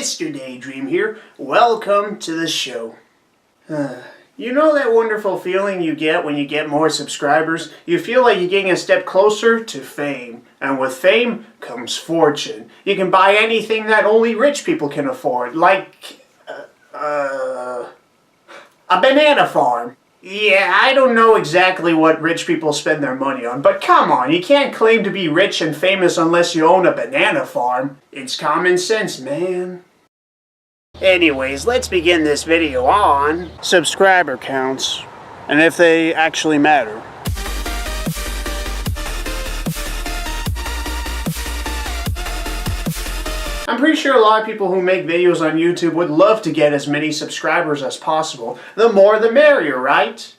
Mr. Daydream here. Welcome to the show. You know that wonderful feeling you get when you get more subscribers? You feel like you're getting a step closer to fame. And with fame comes fortune. You can buy anything that only rich people can afford, like a banana farm. Yeah, I don't know exactly what rich people spend their money on, but come on, you can't claim to be rich and famous unless you own a banana farm. It's common sense, man. Anyways, let's begin this video on subscriber counts, and if they actually matter. I'm pretty sure a lot of people who make videos on YouTube would love to get as many subscribers as possible. The more the merrier, right?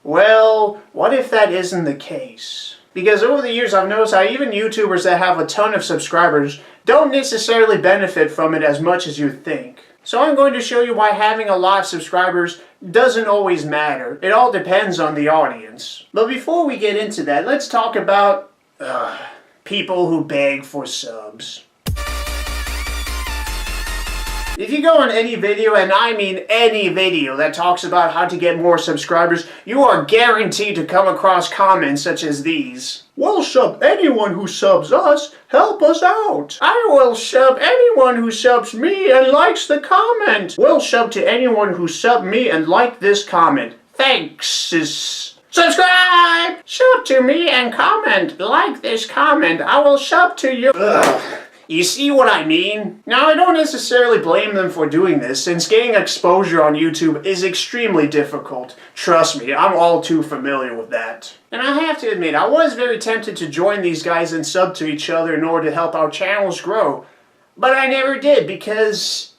Well, what if that isn't the case? Because over the years I've noticed how even YouTubers that have a ton of subscribers don't necessarily benefit from it as much as you think. So I'm going to show you why having a lot of subscribers doesn't always matter. It all depends on the audience. But before we get into that, let's talk about people who beg for subs. If you go on any video, and I mean any video, that talks about how to get more subscribers, you are guaranteed to come across comments such as these. We'll sub anyone who subs us, help us out. I will sub anyone who subs me and likes the comment. We'll sub to anyone who sub me and like this comment. Thanks. Subscribe! Sub to me and comment. Like this comment. I will sub to you. Ugh. You see what I mean? Now, I don't necessarily blame them for doing this, since getting exposure on YouTube is extremely difficult. Trust me, I'm all too familiar with that. And I have to admit, I was very tempted to join these guys and sub to each other in order to help our channels grow. But I never did, because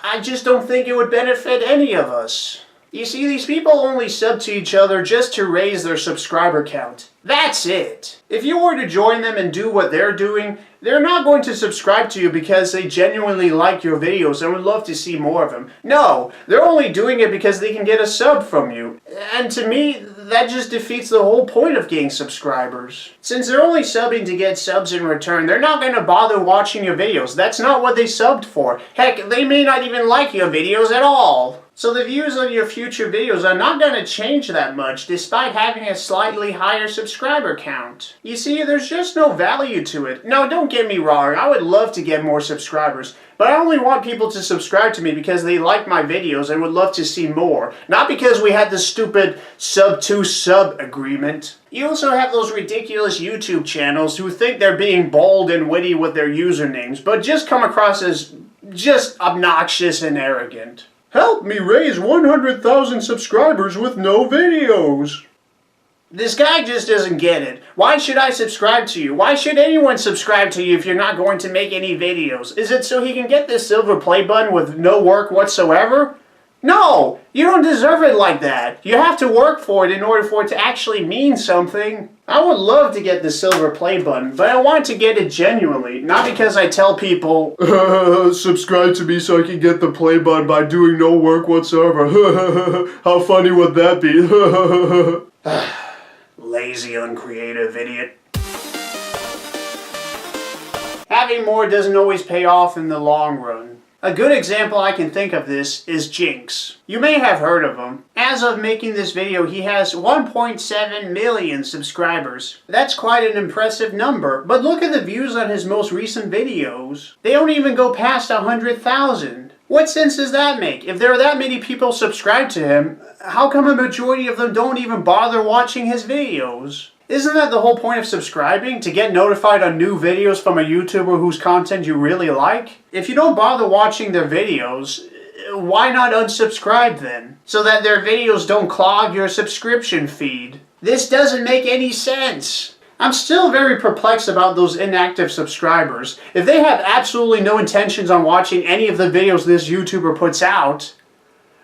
I just don't think it would benefit any of us. You see, these people only sub to each other just to raise their subscriber count. That's it. If you were to join them and do what they're doing, they're not going to subscribe to you because they genuinely like your videos and would love to see more of them. No, they're only doing it because they can get a sub from you. And to me, that just defeats the whole point of getting subscribers. Since they're only subbing to get subs in return, they're not going to bother watching your videos. That's not what they subbed for. Heck, they may not even like your videos at all. So the views on your future videos are not going to change that much despite having a slightly higher subscriber count. You see, there's just no value to it. Now, don't get me wrong, I would love to get more subscribers, but I only want people to subscribe to me because they like my videos and would love to see more. Not because we had this stupid sub-to-sub agreement. You also have those ridiculous YouTube channels who think they're being bold and witty with their usernames, but just come across as just obnoxious and arrogant. Help me raise 100,000 subscribers with no videos. This guy just doesn't get it. Why should I subscribe to you? Why should anyone subscribe to you if you're not going to make any videos? Is it so he can get this silver play button with no work whatsoever? No! You don't deserve it like that. You have to work for it in order for it to actually mean something. I would love to get the silver play button, but I want to get it genuinely. Not because I tell people, subscribe to me so I can get the play button by doing no work whatsoever. How funny would that be? Lazy, uncreative idiot. Having more doesn't always pay off in the long run. A good example I can think of this is Jinx. You may have heard of him. As of making this video, he has 1.7 million subscribers. That's quite an impressive number, but look at the views on his most recent videos. They don't even go past 100,000. What sense does that make? If there are that many people subscribed to him, how come a majority of them don't even bother watching his videos? Isn't that the whole point of subscribing? To get notified on new videos from a YouTuber whose content you really like? If you don't bother watching their videos, why not unsubscribe then? So that their videos don't clog your subscription feed. This doesn't make any sense. I'm still very perplexed about those inactive subscribers. If they have absolutely no intentions on watching any of the videos this YouTuber puts out,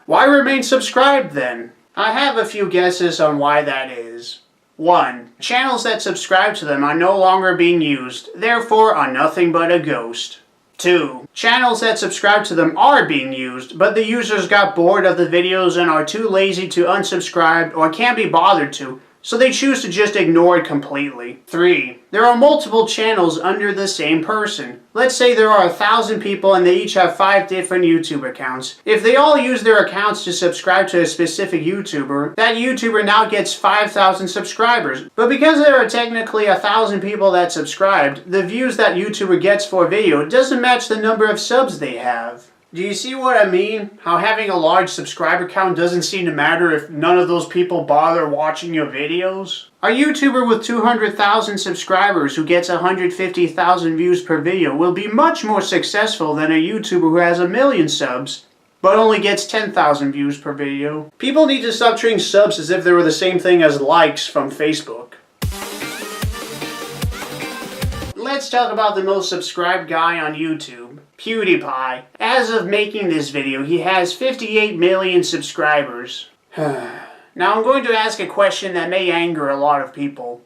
why remain subscribed then? I have a few guesses on why that is. 1. Channels that subscribe to them are no longer being used, therefore are nothing but a ghost. 2. Channels that subscribe to them are being used, but the users got bored of the videos and are too lazy to unsubscribe or can't be bothered to, so they choose to just ignore it completely. 3. There are multiple channels under the same person. Let's say there are 1,000 people and they each have 5 different YouTube accounts. If they all use their accounts to subscribe to a specific YouTuber, that YouTuber now gets 5,000 subscribers. But because there are technically 1,000 people that subscribed, the views that YouTuber gets for a video doesn't match the number of subs they have. Do you see what I mean? How having a large subscriber count doesn't seem to matter if none of those people bother watching your videos? A YouTuber with 200,000 subscribers who gets 150,000 views per video will be much more successful than a YouTuber who has 1 million subs, but only gets 10,000 views per video. People need to stop treating subs as if they were the same thing as likes from Facebook. Let's talk about the most subscribed guy on YouTube, PewDiePie. As of making this video, he has 58 million subscribers. Now I'm going to ask a question that may anger a lot of people.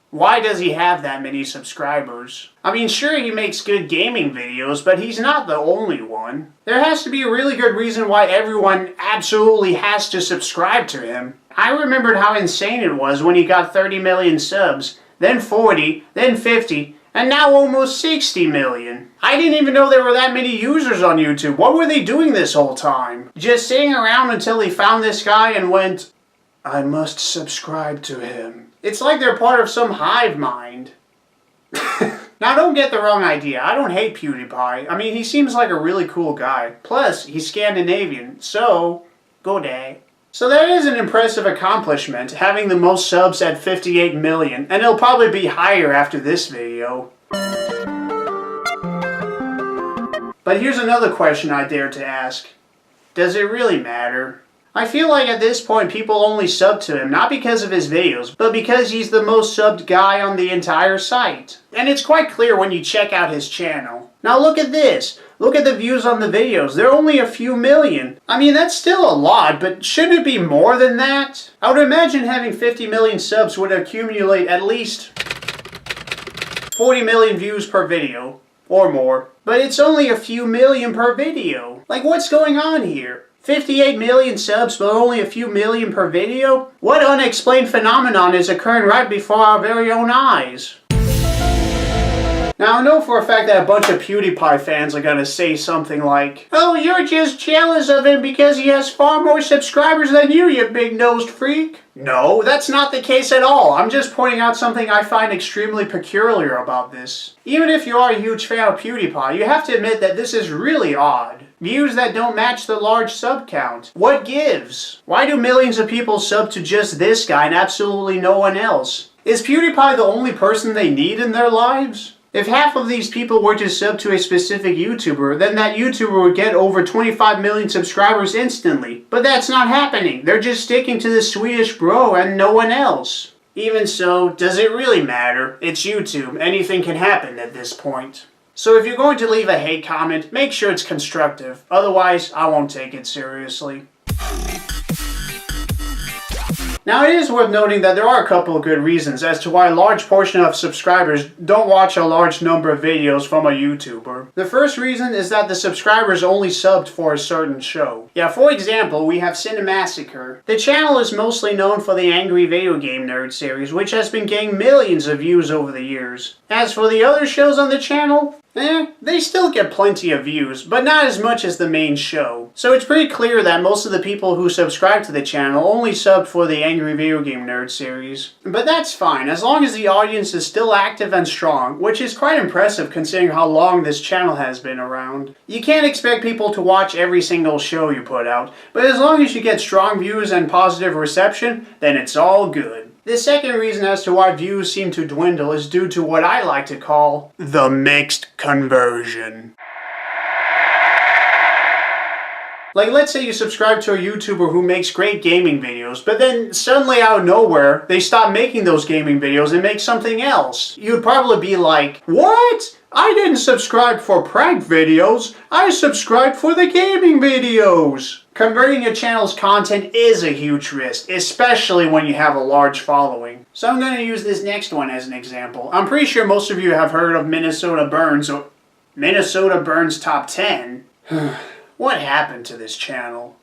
Why does he have that many subscribers? I mean, sure, he makes good gaming videos, but he's not the only one. There has to be a really good reason why everyone absolutely has to subscribe to him. I remembered how insane it was when he got 30 million subs, then 40, then 50, and now almost 60 million. I didn't even know there were that many users on YouTube. What were they doing this whole time? Just sitting around until they found this guy and went, I must subscribe to him. It's like they're part of some hive mind. Now don't get the wrong idea. I don't hate PewDiePie. I mean, he seems like a really cool guy. Plus, he's Scandinavian, so go day. So that is an impressive accomplishment, having the most subs at 58 million, and it'll probably be higher after this video. But here's another question I dare to ask. Does it really matter? I feel like at this point people only sub to him not because of his videos, but because he's the most subbed guy on the entire site. And it's quite clear when you check out his channel. Now look at this. Look at the views on the videos. They're only a few million. I mean, that's still a lot, but shouldn't it be more than that? I would imagine having 50 million subs would accumulate at least 40 million views per video, or more. But it's only a few million per video. Like, what's going on here? 58 million subs, but only a few million per video? What unexplained phenomenon is occurring right before our very own eyes? Now, I know for a fact that a bunch of PewDiePie fans are gonna say something like, oh, you're just jealous of him because he has far more subscribers than you big-nosed freak. No, that's not the case at all. I'm just pointing out something I find extremely peculiar about this. Even if you are a huge fan of PewDiePie, you have to admit that this is really odd. Views that don't match the large sub count. What gives? Why do millions of people sub to just this guy and absolutely no one else? Is PewDiePie the only person they need in their lives? If half of these people were to sub to a specific YouTuber, then that YouTuber would get over 25 million subscribers instantly. But that's not happening. They're just sticking to the Swedish bro and no one else. Even so, does it really matter? It's YouTube. Anything can happen at this point. So if you're going to leave a hate comment, make sure it's constructive. Otherwise, I won't take it seriously. Now, it is worth noting that there are a couple of good reasons as to why a large portion of subscribers don't watch a large number of videos from a YouTuber. The first reason is that the subscribers only subbed for a certain show. Yeah, for example, we have Cinemassacre. The channel is mostly known for the Angry Video Game Nerd series, which has been getting millions of views over the years. As for the other shows on the channel, they still get plenty of views, but not as much as the main show. So it's pretty clear that most of the people who subscribe to the channel only sub for the Angry Video Game Nerd series. But that's fine, as long as the audience is still active and strong, which is quite impressive considering how long this channel has been around. You can't expect people to watch every single show you put out, but as long as you get strong views and positive reception, then it's all good. The second reason as to why views seem to dwindle is due to what I like to call the mixed conversion. Like, let's say you subscribe to a YouTuber who makes great gaming videos, but then suddenly out of nowhere, they stop making those gaming videos and make something else. You'd probably be like, what? I didn't subscribe for prank videos, I subscribed for the gaming videos. Converting your channel's content is a huge risk, especially when you have a large following. So I'm going to use this next one as an example. I'm pretty sure most of you have heard of Minnesota Burns or Minnesota Burns Top 10. What happened to this channel?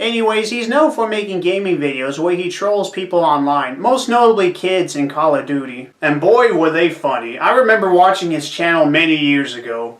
Anyways, he's known for making gaming videos where he trolls people online, most notably kids in Call of Duty. And boy, were they funny. I remember watching his channel many years ago.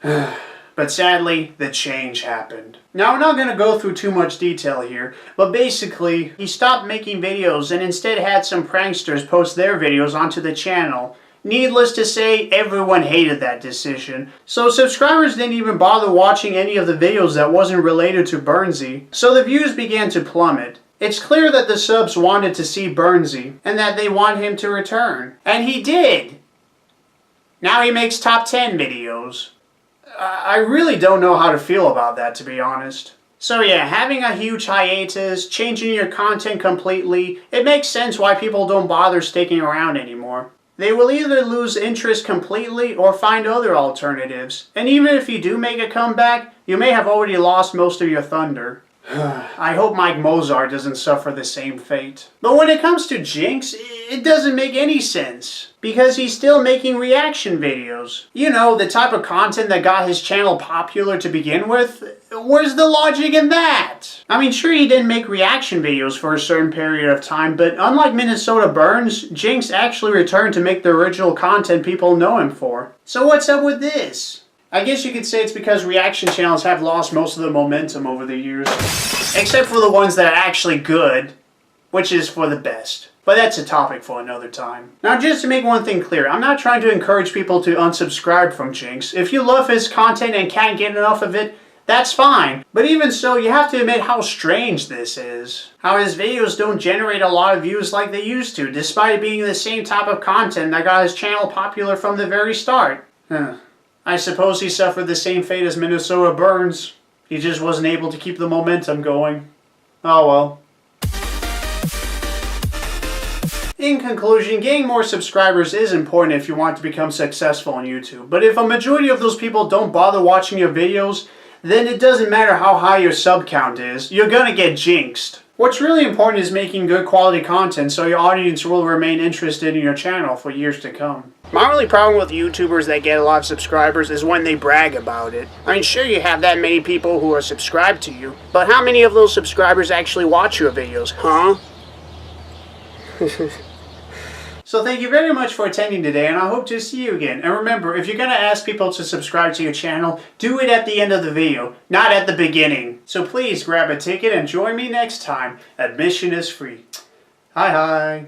But sadly, the change happened. Now, I'm not going to go through too much detail here, but basically, he stopped making videos and instead had some pranksters post their videos onto the channel. Needless to say, everyone hated that decision, so subscribers didn't even bother watching any of the videos that wasn't related to Burnsy, so the views began to plummet. It's clear that the subs wanted to see Burnsy, and that they want him to return. And he did! Now he makes top 10 videos. I really don't know how to feel about that, to be honest. So yeah, having a huge hiatus, changing your content completely, it makes sense why people don't bother sticking around anymore. They will either lose interest completely or find other alternatives. And even if you do make a comeback, you may have already lost most of your thunder. I hope Mike Mozart doesn't suffer the same fate. But when it comes to Jinx, it doesn't make any sense. Because he's still making reaction videos. You know, the type of content that got his channel popular to begin with. Where's the logic in that? I mean, sure, he didn't make reaction videos for a certain period of time, but unlike Minnesota Burns, Jinx actually returned to make the original content people know him for. So what's up with this? I guess you could say it's because reaction channels have lost most of the momentum over the years. Except for the ones that are actually good, which is for the best. But that's a topic for another time. Now, just to make one thing clear, I'm not trying to encourage people to unsubscribe from Jinx. If you love his content and can't get enough of it, that's fine. But even so, you have to admit how strange this is. How his videos don't generate a lot of views like they used to, despite it being the same type of content that got his channel popular from the very start. I suppose he suffered the same fate as Minnesota Burns. He just wasn't able to keep the momentum going. Oh well. In conclusion, getting more subscribers is important if you want to become successful on YouTube. But if a majority of those people don't bother watching your videos, then it doesn't matter how high your sub count is, you're gonna get jinxed. What's really important is making good quality content so your audience will remain interested in your channel for years to come. My only problem with YouTubers that get a lot of subscribers is when they brag about it. I mean, sure, you have that many people who are subscribed to you, but how many of those subscribers actually watch your videos, huh? So thank you very much for attending today, and I hope to see you again. And remember, if you're going to ask people to subscribe to your channel, do it at the end of the video, not at the beginning. So please grab a ticket and join me next time. Admission is free. Hi.